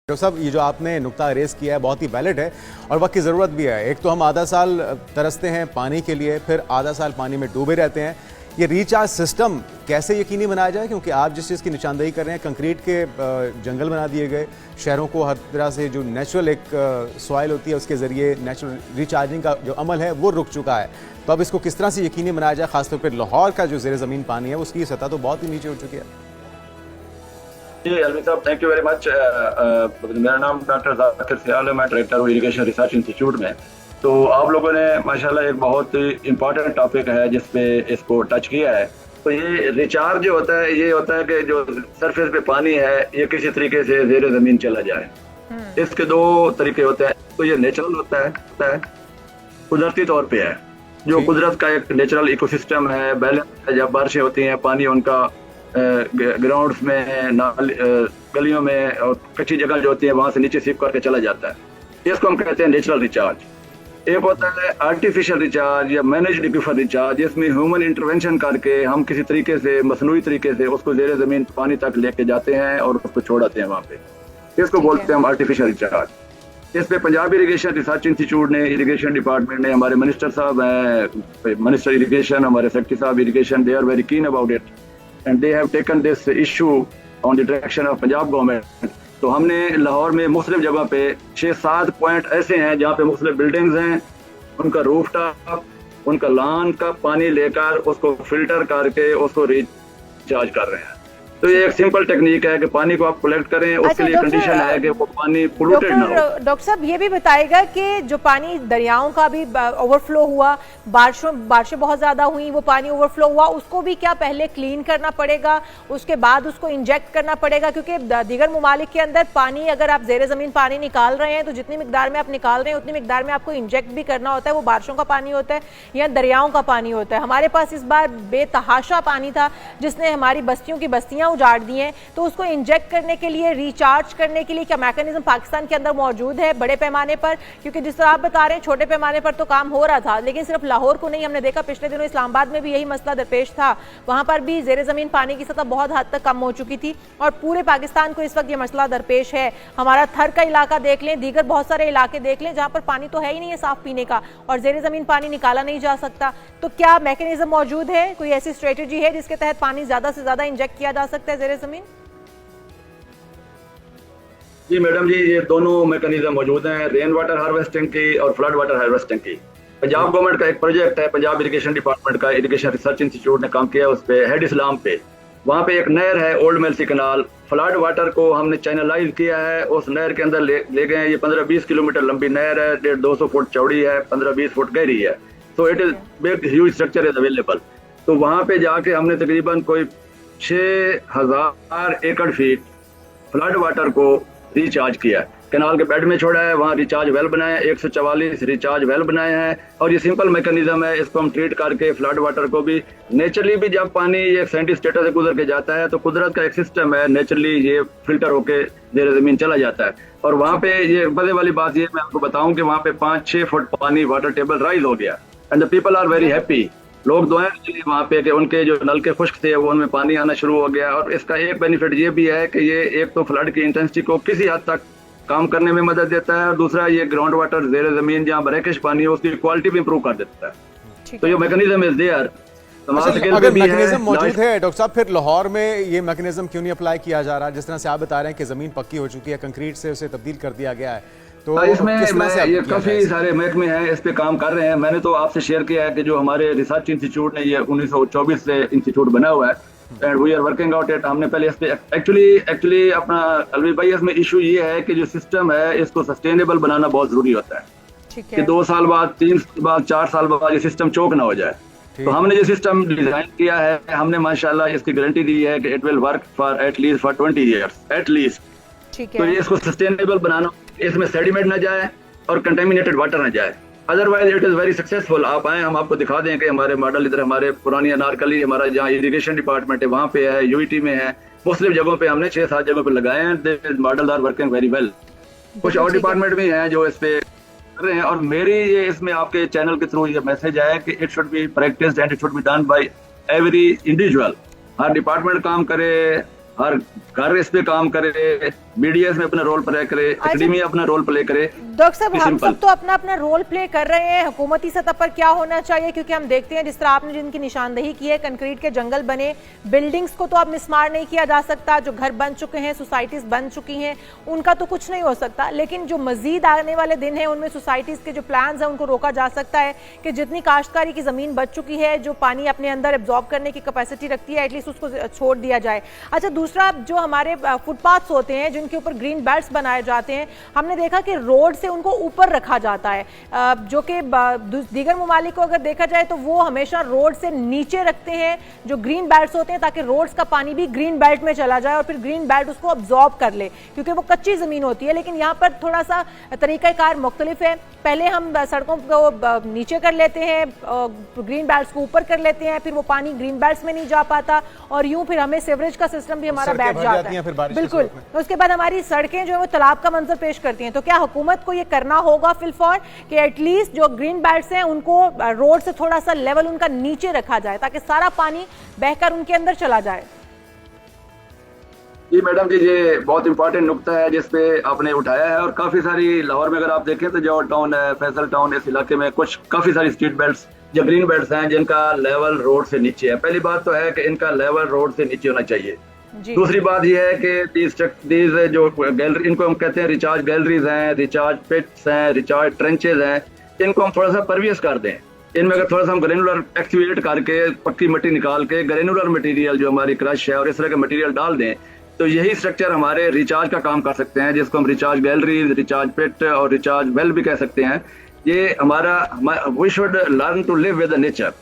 Doctor साहब, ये जो आपने नुक्ता रेस किया है बहुत ही वैलिड है और वक्त की ज़रूरत भी है। एक तो हम आधा साल तरसते हैं पानी के लिए, फिर आधा साल पानी में डूबे रहते हैं। ये रिचार्ज सिस्टम कैसे यकीनी बनाया जाए, क्योंकि आप जिस चीज़ की निशानदेही कर रहे हैं, कंक्रीट के जंगल बना दिए गए, शहरों को हर तरह से जो नेचुरल एक सॉइल होती है उसके ज़रिए नेचुरल रिचार्जिंग का जो अमल है वो रुक चुका है। तो अब इसको किस तरह से यकीनी बनाया जाए, खासतौर पर लाहौर का जो ज़ेर ज़मीन पानी है उसकी सतह तो बहुत ही नीचे उठ चुकी है। जी अलवी साहब, थैंक यू वेरी मच। मेरा नाम डॉक्टर जाकिर सियाल है, मैं डायरेक्टर हूँ इरिगेशन रिसर्च इंस्टीट्यूट में। तो आप लोगों ने माशाल्लाह एक बहुत इम्पॉर्टेंट टॉपिक है जिसपे इसको टच किया है। तो ये रिचार्ज जो होता है, ये होता है कि जो सरफेस पे पानी है ये किसी तरीके से ज़ेरे ज़मीन चला जाए। इसके दो तरीके होते हैं। तो ये नेचुरल होता है, कुदरती तौर पे है, जो कुदरत का एक नेचुरल इकोसिस्टम है, बैलेंस है। जब बारिशें होती हैं पानी उनका ग्राउंड्स में, गलियों में और कच्ची जगह जो होती है वहां से नीचे सीप करके चला जाता है। इसको हम कहते हैं नेचुरल रिचार्ज। एक होता है आर्टिफिशियल रिचार्ज या मैनेज्ड एक्वीफर रिचार्ज, जिसमें ह्यूमन इंटरवेंशन करके हम किसी तरीके से मसनूई तरीके से उसको ज़ेरे ज़मीन पानी तक लेके जाते हैं और उसको छोड़ाते हैं वहाँ पे। इसको बोलते हैं हम आर्टिफिशियल रिचार्ज। इस पे पंजाब इरिगेशन रिसर्च इंस्टीट्यूट ने, इरिगेशन डिपार्टमेंट ने, हमारे मिनिस्टर साहब हैं, मिनिस्टर इरिगेशन, हमारे सेक्रेटरी साहब irrigation, they are very keen about it and they have taken this issue on the direction of Punjab government. तो हमने लाहौर में मुख्तलिफ जगह पे 6-7 पॉइंट ऐसे हैं जहाँ पे मुख्तलिफ बिल्डिंग्स हैं, उनका रूफ टॉप, उनका लॉन का पानी लेकर उसको फिल्टर करके उसको रिचार्ज कर रहे हैं। तो ये एक सिंपल टेक्निक है कि पानी को आप कलेक्ट करें, उसके लिए कंडीशन है कि वो पानी पोल्यूटेड ना हो। डॉक्टर साहब, ये भी बताएगा कि जो पानी दरियाओं का भी ओवरफ्लो हुआ, बारिशें बहुत ज्यादा हुई, वो पानी ओवरफ्लो हुआ, उसको भी क्या पहले क्लीन करना पड़ेगा, उसके बाद उसको इंजेक्ट करना पड़ेगा? क्योंकि दीगर ममालिक के अंदर पानी, अगर आप ज़ेरे ज़मीन पानी निकाल रहे हैं तो जितनी मिकदार में आप निकाल रहे हैं उतनी मिकदार में आपको इंजेक्ट भी करना होता है। वो बारिशों का पानी होता है या दरियाओं का पानी होता है। हमारे पास इस बार बेतहाशा पानी था जिसने हमारी बस्तियों की बस्तियां उजाड़ दी हैं। तो उसको इंजेक्ट करने के लिए, रिचार्ज करने के लिए क्या मैकेनिज्म पाकिस्तान के अंदर मौजूद है बड़े पैमाने पर? क्योंकि जिस तरह आप बता रहे हैं छोटे पैमाने पर तो काम हो रहा था, लेकिन सिर्फ लाहौर को नहीं, हमने देखा पिछले दिनों इस्लामाबाद में भी यही मसला दरपेश था। वहां पर भी ज़ेरे ज़मीन पानी की सतह बहुत हद तक कम हो चुकी थी और पूरे पाकिस्तान को इस वक्त ये मसला दरपेश है। हमारा थर का इलाका देख लें, दीगर बहुत सारे इलाके देख लें जहां पर पानी तो है ही नहीं है साफ पीने का और ज़ेरे ज़मीन पानी निकाला नहीं जा सकता। तो क्या मैकेनिज्म मौजूद है, कोई ऐसी स्ट्रेटेजी है जिसके तहत पानी ज्यादा से ज्यादा इंजेक्ट किया जा सकता है ज़ेरे ज़मीन? जी मैडम जी, ये दोनों मैकेनिज्म मौजूद हैं, रेन वाटर हार्वेस्टिंग की और फ्लड वाटर हार्वेस्टिंग की। पंजाब गवर्नमेंट का एक प्रोजेक्ट है, पंजाब इरिगेशन डिपार्टमेंट का, इरिगेशन रिसर्च इंस्टीट्यूट ने काम किया उस पे, हेड इस्लाम पे। वहाँ पे एक नहर है, ओल्ड मेलसी कनाल। फ्लड वाटर को हमने चैनलाइज किया है, उस नहर के अंदर ले गए। ये 15-20 किलोमीटर लंबी नहर है, 150-200 फुट चौड़ी है, 15-20 फुट गहरी है। तो it is big huge structure is available. तो वहाँ पे जाके हमने तकरीबन कोई 6000 एकड़ फीट फ्लड वाटर को रिचार्ज किया है, कैनाल के बेड में छोड़ा है, वहाँ रिचार्ज वेल बनाए हैं, 144 रिचार्ज वेल बनाए हैं। और ये सिंपल मैकेनिज्म है, इसको हम ट्रीट करके फ्लड वाटर को भी नेचुरली भी, जब पानी ये साइंटिस्ट स्टेटस से गुजर के जाता है तो कुदरत का एक सिस्टम है, नेचुरली ये फिल्टर होके ज़ेरे ज़मीन चला जाता है। और वहाँ पे ये मजे वाली बात ये मैं आपको बताऊं कि वहाँ पे 5-6 फुट पानी वाटर टेबल राइज हो गया and the people are very happy. लोग दुआएं के वहाँ पे कि उनके जो नलके खुश्क थे वो उनमें पानी आना शुरू हो गया। और इसका एक बेनिफिट ये भी है कि ये एक तो फ्लड की इंटेंसिटी को किसी हद तक काम करने में मदद देता है और दूसरा ये ग्राउंड वाटर, ज़ेरे ज़मीन जहाँ ब्रैकिश पानी है उसकी क्वालिटी भी इंप्रूव कर देता है। तो ये मैकेनिज्म इज देयर। अगर मैकेनिज्म मौजूद है डॉक्टर साहब, फिर लाहौर में ये मैकेनिज्म क्यों नहीं अप्लाई किया जा रहा? जिस तरह से आप बता रहे हैं कि जमीन पक्की हो चुकी है, कंक्रीट से उसे तब्दील कर दिया गया है, तो इसमें ये काफी सारे महकमे हैं इस पे काम कर रहे हैं। मैंने तो आपसे शेयर किया है कि जो हमारे रिसर्च इंस्टीट्यूट ने, ये 1924 से इंस्टीट्यूट बना हुआ है and we are working out it. हमने पहले इस पे एक्चुअली अपना अलवी भाई, इसमें इशू ये है कि जो सिस्टम है इसको सस्टेनेबल बनाना बहुत जरूरी होता है कि 2 साल बाद, 3 साल बाद, 4 साल बाद ये सिस्टम चौक ना हो जाए। तो हमने जो सिस्टम डिजाइन किया है, हमने माशाल्लाह इसकी गारंटी दी है कि it will work for at least 20 years at least. तो ये इसको सस्टेनेबल बनाना, इसमें सेडिमेंट ना जाए और कंटेमिनेटेड वाटर ना जाए, otherwise it is very successful. आप आए, हम आपको दिखा दें कि हमारे मॉडल इधर, हमारे पुरानी अनारकली, हमारा जहाँ इरिगेशन डिपार्टमेंट है वहाँ पे है, यूईटी में है, मुख्तलिफ जगहों पे हमने 6-7 जगहों पे लगाए हैं। Model are working very well. कुछ और डिपार्टमेंट भी हैं जो इस पे कर रहे हैं। और मेरी ये इसमें आपके चैनल के थ्रू ये मैसेज है कि it should be practised and it should be done by every individual. Her department काम करे, हर घर इस पे काम करे, BDS में अपना रोल प्ले करे, एकेडमी अपना रोल प्ले करे। डॉक्टर साहब, हम सब तो अपना अपना रोल प्ले कर रहे हैं, हुकूमती सतह पर क्या होना चाहिए? क्योंकि हम देखते हैं जिस तरह आपने जिनकी निशानदेही की है, कंक्रीट के जंगल बने, बिल्डिंग्स को तो अब मिसमार नहीं किया जा सकता, जो घर बन चुके हैं, सोसाइटीज बन चुकी हैं, उनका तो कुछ नहीं हो सकता, लेकिन जो मजीद आने वाले दिन है उनमें सोसाइटीज के जो प्लान्स हैं उनको रोका जा सकता है कि जितनी काश्तकारी की जमीन बच चुकी है, जो पानी अपने अंदर एब्जॉर्ब करने की कैपेसिटी रखती है, एटलीस्ट उसको छोड़ दिया जाए। अच्छा, दूसरा, जो हमारे फुटपाथ्स होते हैं जिनके ऊपर ग्रीन बेल्ट्स बनाए जाते हैं, हमने देखा कि रोड से उनको ऊपर रखा जाता है, जो कि दीगर ममालिक को अगर देखा जाए तो वो हमेशा रोड से नीचे रखते हैं जो ग्रीन बेल्ट्स होते हैं, ताकि रोड्स का पानी भी ग्रीन बेल्ट में चला जाए और फिर ग्रीन बेल्ट उसको अब्जॉर्ब कर ले, क्योंकि वो कच्ची जमीन होती है। लेकिन यहाँ पर थोड़ा सा तरीकाकार मुख्तलिफ है, पहले हम सड़कों को नीचे कर लेते हैं, ग्रीन बेल्ट्स को ऊपर कर लेते हैं, फिर वो पानी ग्रीन बेल्ट्स में नहीं जा पाता और यूं फिर हमें सीवरेज का सिस्टम भी हमारा बैठ जाता है। बिल्कुल, उसके बाद हमारी सड़कें जो है वो तालाब का मंजर पेश करती हैं। तो क्या हुकूमत को ये करना होगा फिलफौर कि एटलीस्ट जो ग्रीन बेल्ट्स हैं उनको रोड से थोड़ा सा लेवल उनका नीचे रखा जाए ताकि सारा पानी बहकर उनके अंदर चला जाए? जी मैडम जी, ये बहुत इंपॉर्टेंट नुक्ता है जिसपे आपने उठाया है, और काफी सारी लाहौर में अगर आप देखें तो जॉर्ज टाउन है, फैसल टाउन, इस इलाके में कुछ काफी सारी स्ट्रीट बेल्ट्स या ग्रीन बेल्ट्स हैं जिनका लेवल रोड से नीचे है। पहली बात तो है कि इनका लेवल रोड से नीचे होना चाहिए। दूसरी बात यह है कि दीज जो गैलरी, इनको हम कहते हैं रिचार्ज गैलरीज हैं, रिचार्ज पिट्स हैं, रिचार्ज ट्रेंचेज हैं, इनको हम थोड़ा सा परवियस कर दें। इनमें अगर थोड़ा सा हम ग्रेनुलर एक्टिवेट करके पक्की मिट्टी निकाल के ग्रेनुलर मटेरियल जो हमारी क्रश है और इस तरह के मटेरियल डाल दें, तो यही स्ट्रक्चर हमारे रिचार्ज का काम कर सकते हैं, जिसको हम रिचार्ज गैलरी, रिचार्ज पिट और रिचार्ज वेल भी कह सकते हैं। ये हमारा we should learn to live with the nature.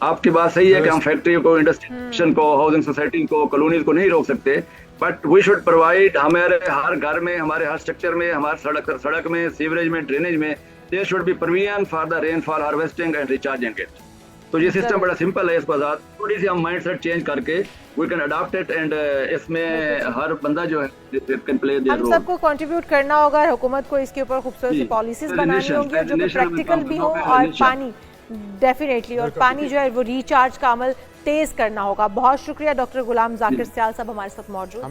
आपकी बात सही है कि हम फैक्ट्री को, इंडस्ट्रियल को, हाउसिंग सोसाइटी को, कॉलोनीज को नहीं रोक सकते, बट वी शुड प्रोवाइड, हमारे हर घर में, हमारे हर स्ट्रक्चर में, हमारे सड़क में, सीवरेज में, ड्रेनेज में, there should be provision for the rainfall harvesting and recharging it. तो ये सिस्टम बड़ा सिंपल है, इसको थोड़ी सी हम माइंड सेट चेंज करके we can adopt it, and इसमें हर बंदा जो है कैन प्ले देयर रोल। हम सबको कंट्रीब्यूट करना होगा, हुकूमत को इसके ऊपर खूबसूरत सी पॉलिसीज बनानी होंगी जो कि प्रैक्टिकल भी हो, और पानी डेफिनेटली, और पानी जो है वो रिचार्ज का अमल तेज करना होगा। बहुत शुक्रिया डॉक्टर गुलाम जाकिर सियाल साहब हमारे साथ मौजूद थे।